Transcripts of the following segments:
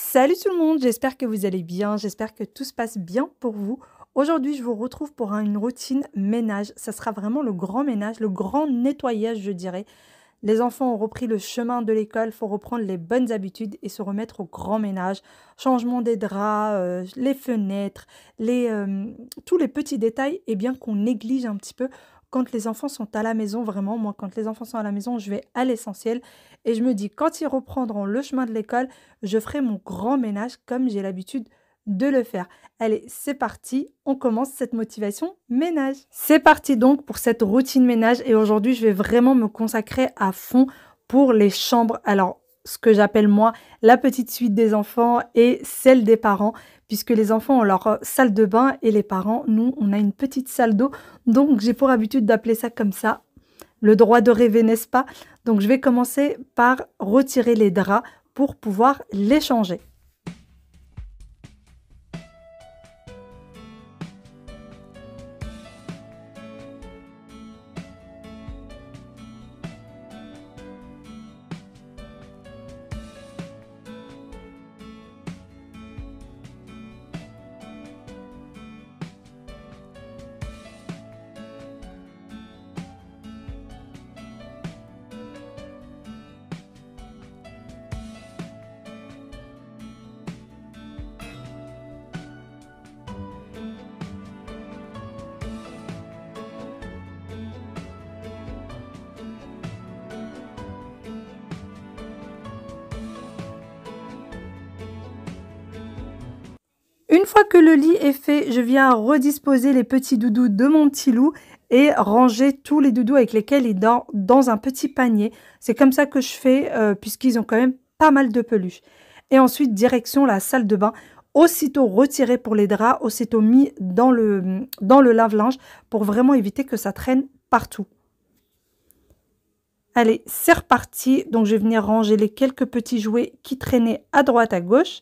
Salut tout le monde, j'espère que vous allez bien, j'espère que tout se passe bien pour vous. Aujourd'hui, je vous retrouve pour une routine ménage. Ça sera vraiment le grand ménage, le grand nettoyage, je dirais. Les enfants ont repris le chemin de l'école, il faut reprendre les bonnes habitudes et se remettre au grand ménage. Changement des draps, les fenêtres, tous les petits détails eh bien, qu'on néglige un petit peu quand les enfants sont à la maison. Vraiment, moi, quand les enfants sont à la maison, je vais à l'essentiel. Et je me dis, quand ils reprendront le chemin de l'école, je ferai mon grand ménage comme j'ai l'habitude de le faire. Allez, c'est parti, on commence cette motivation ménage. C'est parti donc pour cette routine ménage et aujourd'hui, je vais vraiment me consacrer à fond pour les chambres. Alors, ce que j'appelle moi la petite suite des enfants et celle des parents, puisque les enfants ont leur salle de bain et les parents, nous, on a une petite salle d'eau. Donc, j'ai pour habitude d'appeler ça comme ça. Le droit de rêver, n'est-ce pas? Donc, je vais commencer par retirer les draps pour pouvoir les changer. Une fois que le lit est fait, je viens redisposer les petits doudous de mon petit loup et ranger tous les doudous avec lesquels il dort dans un petit panier. C'est comme ça que je fais puisqu'ils ont quand même pas mal de peluches. Et ensuite, direction la salle de bain. Aussitôt retiré pour les draps, aussitôt mis dans le lave-linge pour vraiment éviter que ça traîne partout. Allez, c'est reparti. Donc, je vais venir ranger les quelques petits jouets qui traînaient à droite, à gauche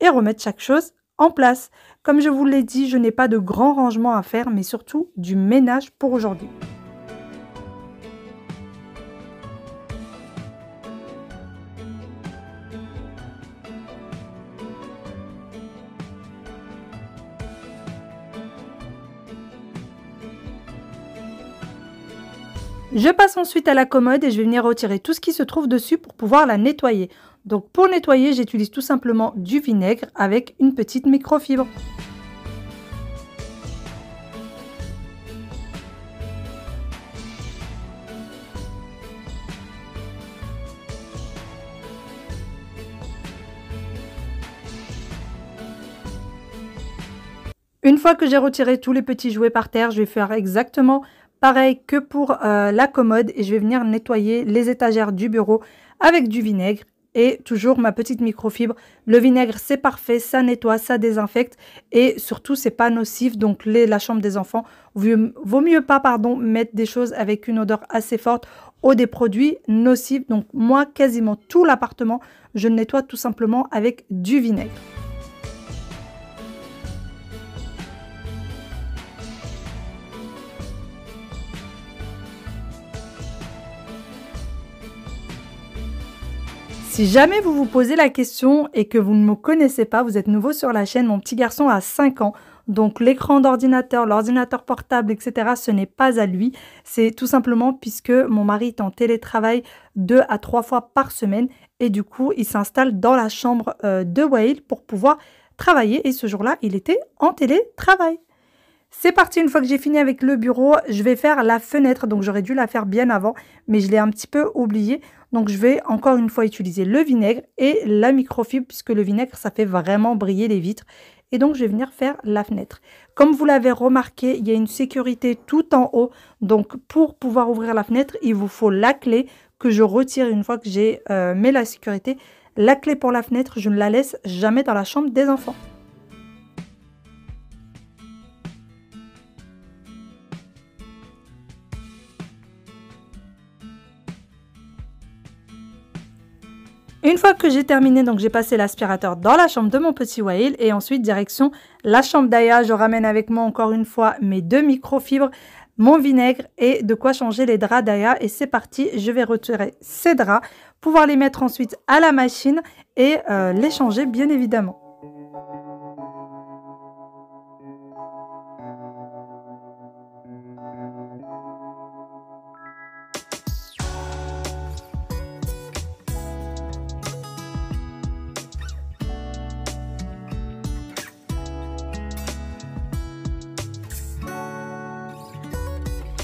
et remettre chaque chose en place. Comme je vous l'ai dit, je n'ai pas de grand rangement à faire, mais surtout du ménage pour aujourd'hui. Je passe ensuite à la commode et je vais venir retirer tout ce qui se trouve dessus pour pouvoir la nettoyer. Donc pour nettoyer, j'utilise tout simplement du vinaigre avec une petite microfibre. Une fois que j'ai retiré tous les petits jouets par terre, je vais faire exactement pareil que pour la commode et je vais venir nettoyer les étagères du bureau avec du vinaigre et toujours ma petite microfibre. Le vinaigre, c'est parfait, ça nettoie, ça désinfecte et surtout, c'est pas nocif. Donc, la chambre des enfants, vaut mieux pas mettre des choses avec une odeur assez forte ou des produits nocifs. Donc, moi, quasiment tout l'appartement, je nettoie tout simplement avec du vinaigre. Si jamais vous vous posez la question et que vous ne me connaissez pas, vous êtes nouveau sur la chaîne, mon petit garçon a 5 ans. Donc l'écran d'ordinateur, l'ordinateur portable, etc., ce n'est pas à lui. C'est tout simplement puisque mon mari est en télétravail 2 à 3 fois par semaine. Et du coup, il s'installe dans la chambre de Wael pour pouvoir travailler. Et ce jour-là, il était en télétravail. C'est parti, une fois que j'ai fini avec le bureau, je vais faire la fenêtre. Donc j'aurais dû la faire bien avant, mais je l'ai un petit peu oublié. Donc je vais encore une fois utiliser le vinaigre et la microfibre puisque le vinaigre, ça fait vraiment briller les vitres. Et donc je vais venir faire la fenêtre. Comme vous l'avez remarqué, il y a une sécurité tout en haut. Donc pour pouvoir ouvrir la fenêtre, il vous faut la clé que je retire une fois que j'ai mis la sécurité. La clé pour la fenêtre, je ne la laisse jamais dans la chambre des enfants. Une fois que j'ai terminé, donc j'ai passé l'aspirateur dans la chambre de mon petit Wael et ensuite direction la chambre d'Aya. Je ramène avec moi encore une fois mes 2 microfibres, mon vinaigre et de quoi changer les draps Daya. Et c'est parti, je vais retirer ces draps, pouvoir les mettre ensuite à la machine et les changer bien évidemment.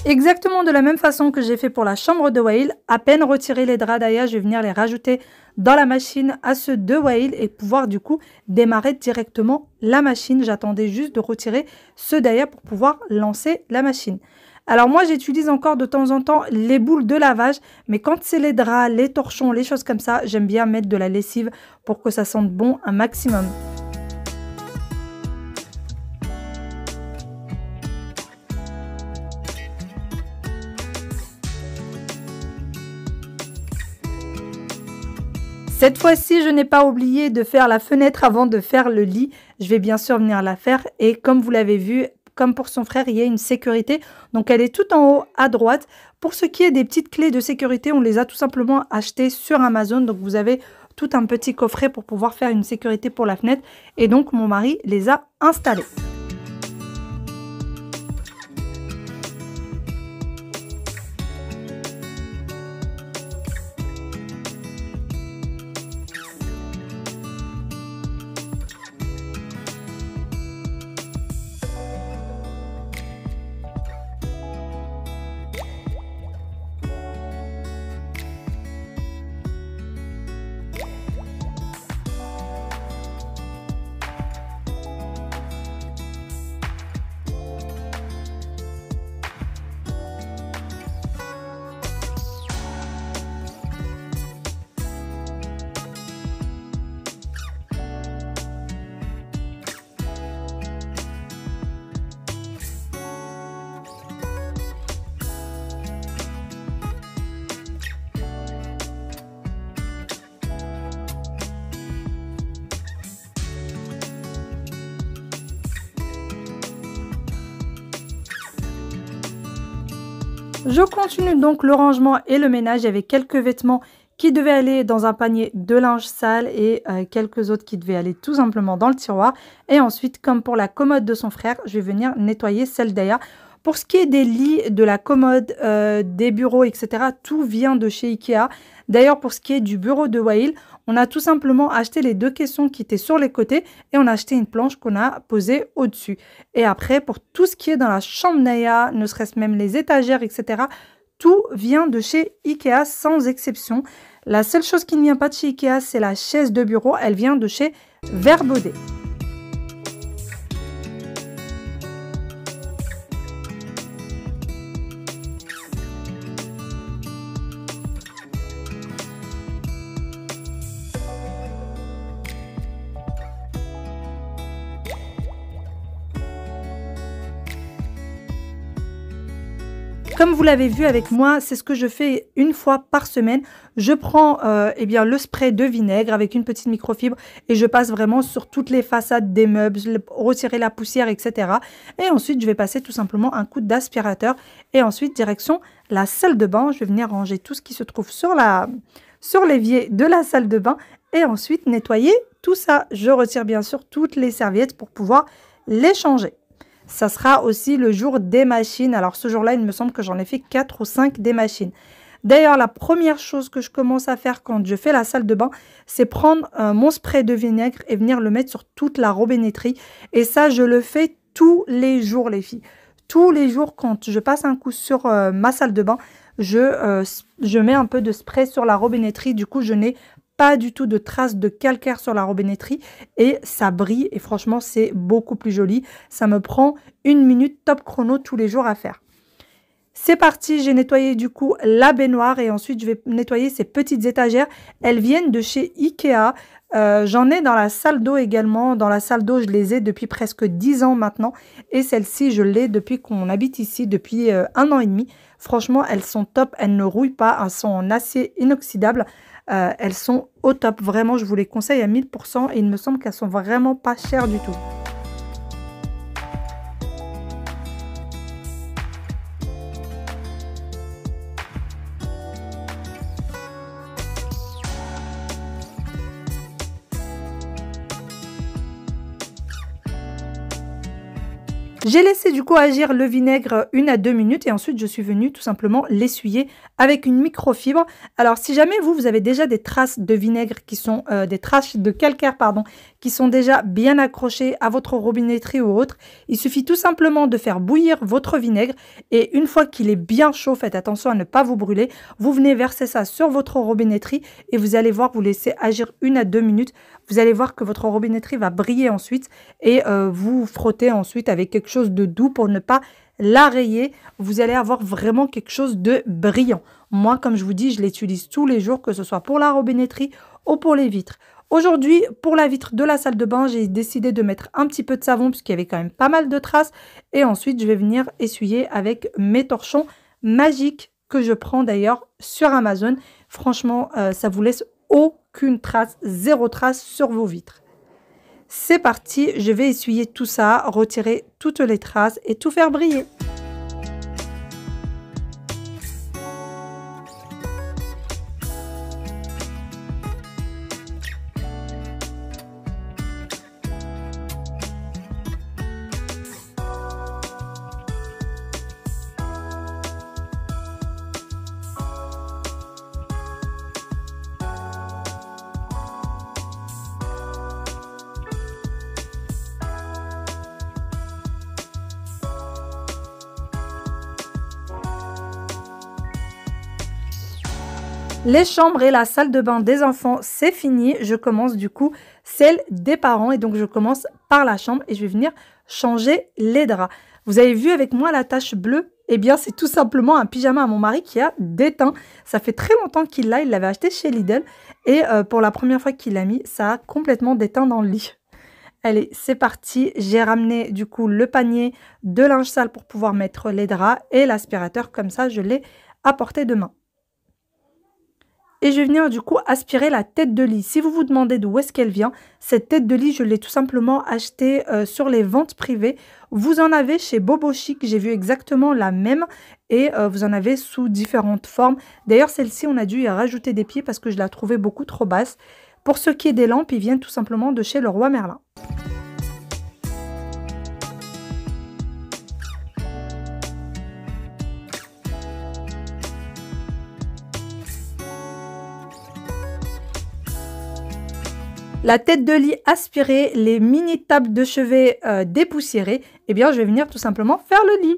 Exactement de la même façon que j'ai fait pour la chambre de Wael, à peine retirer les draps Daya, je vais venir les rajouter dans la machine à ceux de Wael et pouvoir du coup démarrer directement la machine. J'attendais juste de retirer ceux Daya pour pouvoir lancer la machine. Alors moi j'utilise encore de temps en temps les boules de lavage, mais quand c'est les draps, les torchons, les choses comme ça, j'aime bien mettre de la lessive pour que ça sente bon un maximum. Cette fois-ci, je n'ai pas oublié de faire la fenêtre avant de faire le lit. Je vais bien sûr venir la faire et comme vous l'avez vu, comme pour son frère, il y a une sécurité. Donc, elle est tout en haut à droite. Pour ce qui est des petites clés de sécurité, on les a tout simplement achetées sur Amazon. Donc, vous avez tout un petit coffret pour pouvoir faire une sécurité pour la fenêtre. Et donc, mon mari les a installées. Je continue donc le rangement et le ménage. Il y avait quelques vêtements qui devaient aller dans un panier de linge sale et quelques autres qui devaient aller tout simplement dans le tiroir. Et ensuite, comme pour la commode de son frère, je vais venir nettoyer celle d'Aya. Pour ce qui est des lits, de la commode, des bureaux, etc., tout vient de chez Ikea. D'ailleurs, pour ce qui est du bureau de Wael, on a tout simplement acheté les deux caissons qui étaient sur les côtés et on a acheté une planche qu'on a posée au-dessus. Et après, pour tout ce qui est dans la chambre d'Aya, ne serait-ce même les étagères, etc., tout vient de chez Ikea sans exception. La seule chose qui ne vient pas de chez Ikea, c'est la chaise de bureau. Elle vient de chez Verbaudet. Comme vous l'avez vu avec moi, c'est ce que je fais une fois par semaine. Je prends eh bien, le spray de vinaigre avec une petite microfibre et je passe vraiment sur toutes les façades des meubles, retirer la poussière, etc. Et ensuite, je vais passer tout simplement un coup d'aspirateur et ensuite, direction la salle de bain. Je vais venir ranger tout ce qui se trouve sur l'évier de la salle de bain et ensuite nettoyer tout ça. Je retire bien sûr toutes les serviettes pour pouvoir les changer. Ça sera aussi le jour des machines. Alors ce jour-là, il me semble que j'en ai fait 4 ou 5 des machines. D'ailleurs, la première chose que je commence à faire quand je fais la salle de bain, c'est prendre mon spray de vinaigre et venir le mettre sur toute la robinetterie. Et ça, je le fais tous les jours, les filles. Tous les jours, quand je passe un coup sur ma salle de bain, je mets un peu de spray sur la robinetterie. Du coup, je n'ai pas du tout de traces de calcaire sur la robinetterie et ça brille et franchement c'est beaucoup plus joli. Ça me prend 1 minute top chrono tous les jours à faire. C'est parti, j'ai nettoyé du coup la baignoire et ensuite je vais nettoyer ces petites étagères. Elles viennent de chez Ikea. J'en ai dans la salle d'eau également. Dans la salle d'eau, je les ai depuis presque 10 ans maintenant. Et celle-ci, je l'ai depuis qu'on habite ici, depuis 1 an et demi. Franchement, elles sont top, elles ne rouillent pas, elles sont en acier inoxydable. Elles sont au top, vraiment je vous les conseille à 1000% et il me semble qu'elles sont vraiment pas chères du tout. J'ai laissé du coup agir le vinaigre 1 à 2 minutes et ensuite je suis venue tout simplement l'essuyer avec une microfibre. Alors si jamais vous avez déjà des traces de vinaigre qui sont des traces de calcaire pardon, qui sont déjà bien accrochées à votre robinetterie ou autre, il suffit tout simplement de faire bouillir votre vinaigre et une fois qu'il est bien chaud, faites attention à ne pas vous brûler, vous venez verser ça sur votre robinetterie et vous allez voir, vous laissez agir 1 à 2 minutes, vous allez voir que votre robinetterie va briller ensuite et vous frottez ensuite avec quelque chose de doux pour ne pas la rayer. Vous allez avoir vraiment quelque chose de brillant. Moi, comme je vous dis, je l'utilise tous les jours, que ce soit pour la robinetterie ou pour les vitres. Aujourd'hui, pour la vitre de la salle de bain, j'ai décidé de mettre un petit peu de savon puisqu'il y avait quand même pas mal de traces. Et ensuite, je vais venir essuyer avec mes torchons magiques que je prends d'ailleurs sur Amazon. Franchement, ça vous laisse aucune trace, zéro trace sur vos vitres. C'est parti, je vais essuyer tout ça, retirer toutes les traces et tout faire briller. Les chambres et la salle de bain des enfants, c'est fini. Je commence du coup celle des parents et donc je commence par la chambre et je vais venir changer les draps. Vous avez vu avec moi la tache bleue? Eh bien, c'est tout simplement un pyjama à mon mari qui a déteint. Ça fait très longtemps qu'il l'a, il l'avait acheté chez Lidl et pour la première fois qu'il l'a mis, ça a complètement déteint dans le lit. Allez, c'est parti. J'ai ramené du coup le panier de linge sale pour pouvoir mettre les draps et l'aspirateur. Comme ça, je l'ai à portée de main. Et je vais venir du coup aspirer la tête de lit. Si vous vous demandez d'où est-ce qu'elle vient, cette tête de lit, je l'ai tout simplement achetée sur les ventes privées. Vous en avez chez Bobo Chic, j'ai vu exactement la même et vous en avez sous différentes formes. D'ailleurs, celle-ci, on a dû y rajouter des pieds parce que je la trouvais beaucoup trop basse. Pour ce qui est des lampes, ils viennent tout simplement de chez Leroy Merlin. La tête de lit aspirée, les mini tables de chevet dépoussiérées, eh bien je vais venir tout simplement faire le lit.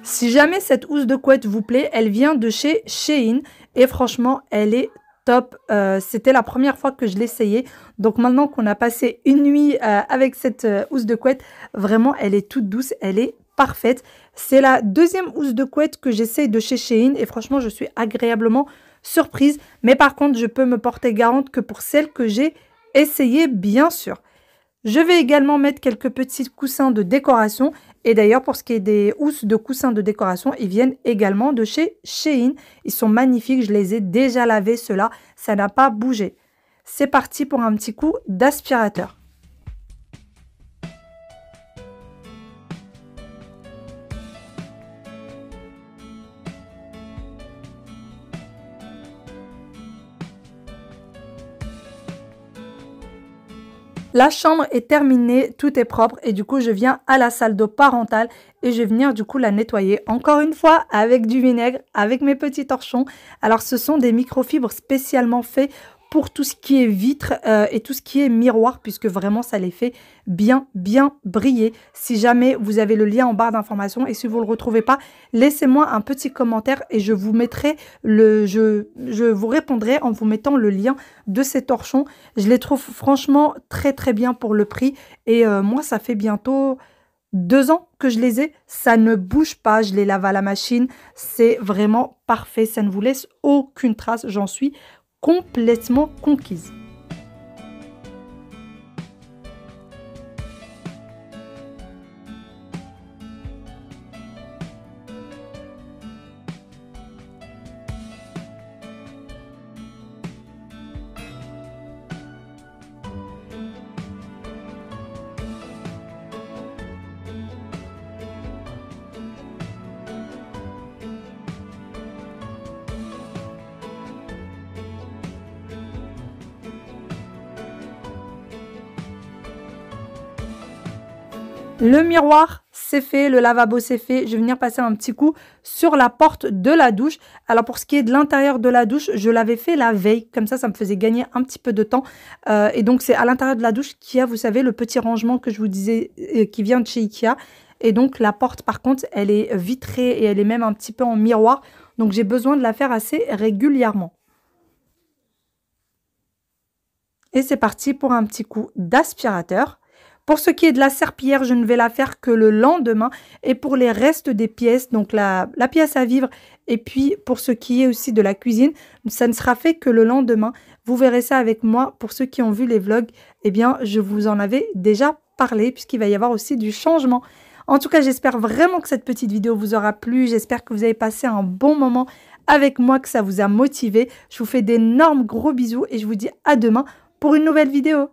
Si jamais cette housse de couette vous plaît, elle vient de chez Shein et franchement, elle est top. C'était la première fois que je l'essayais. Donc maintenant qu'on a passé une nuit avec cette housse de couette, vraiment, elle est toute douce, elle est parfaite. C'est la deuxième housse de couette que j'essaye de chez Shein et franchement, je suis agréablement surprise. Mais par contre, je peux me porter garante que pour celle que j'ai essayée, bien sûr. Je vais également mettre quelques petits coussins de décoration. Et d'ailleurs, pour ce qui est des housses de coussins de décoration, ils viennent également de chez Shein. Ils sont magnifiques, je les ai déjà lavés, ceux-là. Ça n'a pas bougé. C'est parti pour un petit coup d'aspirateur. La chambre est terminée, tout est propre et du coup je viens à la salle d'eau parentale et je vais venir du coup la nettoyer encore une fois avec du vinaigre, avec mes petits torchons. Alors ce sont des microfibres spécialement faits pour tout ce qui est vitre et tout ce qui est miroir puisque vraiment ça les fait bien briller. Si jamais vous avez le lien en barre d'information et si vous ne le retrouvez pas, laissez-moi un petit commentaire et je vous mettrai je vous répondrai en vous mettant le lien de ces torchons. Je les trouve franchement très bien pour le prix et moi ça fait bientôt 2 ans que je les ai, ça ne bouge pas, je les lave à la machine, c'est vraiment parfait, ça ne vous laisse aucune trace, j'en suis complètement conquise. Le miroir, c'est fait, le lavabo, c'est fait. Je vais venir passer un petit coup sur la porte de la douche. Alors, pour ce qui est de l'intérieur de la douche, je l'avais fait la veille. Comme ça me faisait gagner un petit peu de temps. Et donc, c'est à l'intérieur de la douche qu'il y a, vous savez, le petit rangement que je vous disais qui vient de chez Ikea. Et donc, la porte, par contre, elle est vitrée et elle est même un petit peu en miroir. Donc, j'ai besoin de la faire assez régulièrement. Et c'est parti pour un petit coup d'aspirateur. Pour ce qui est de la serpillière, je ne vais la faire que le lendemain. Et pour les restes des pièces, donc la pièce à vivre, et puis pour ce qui est aussi de la cuisine, ça ne sera fait que le lendemain. Vous verrez ça avec moi. Pour ceux qui ont vu les vlogs, eh bien, je vous en avais déjà parlé, puisqu'il va y avoir aussi du changement. En tout cas, j'espère vraiment que cette petite vidéo vous aura plu. J'espère que vous avez passé un bon moment avec moi, que ça vous a motivé. Je vous fais d'énormes gros bisous et je vous dis à demain pour une nouvelle vidéo.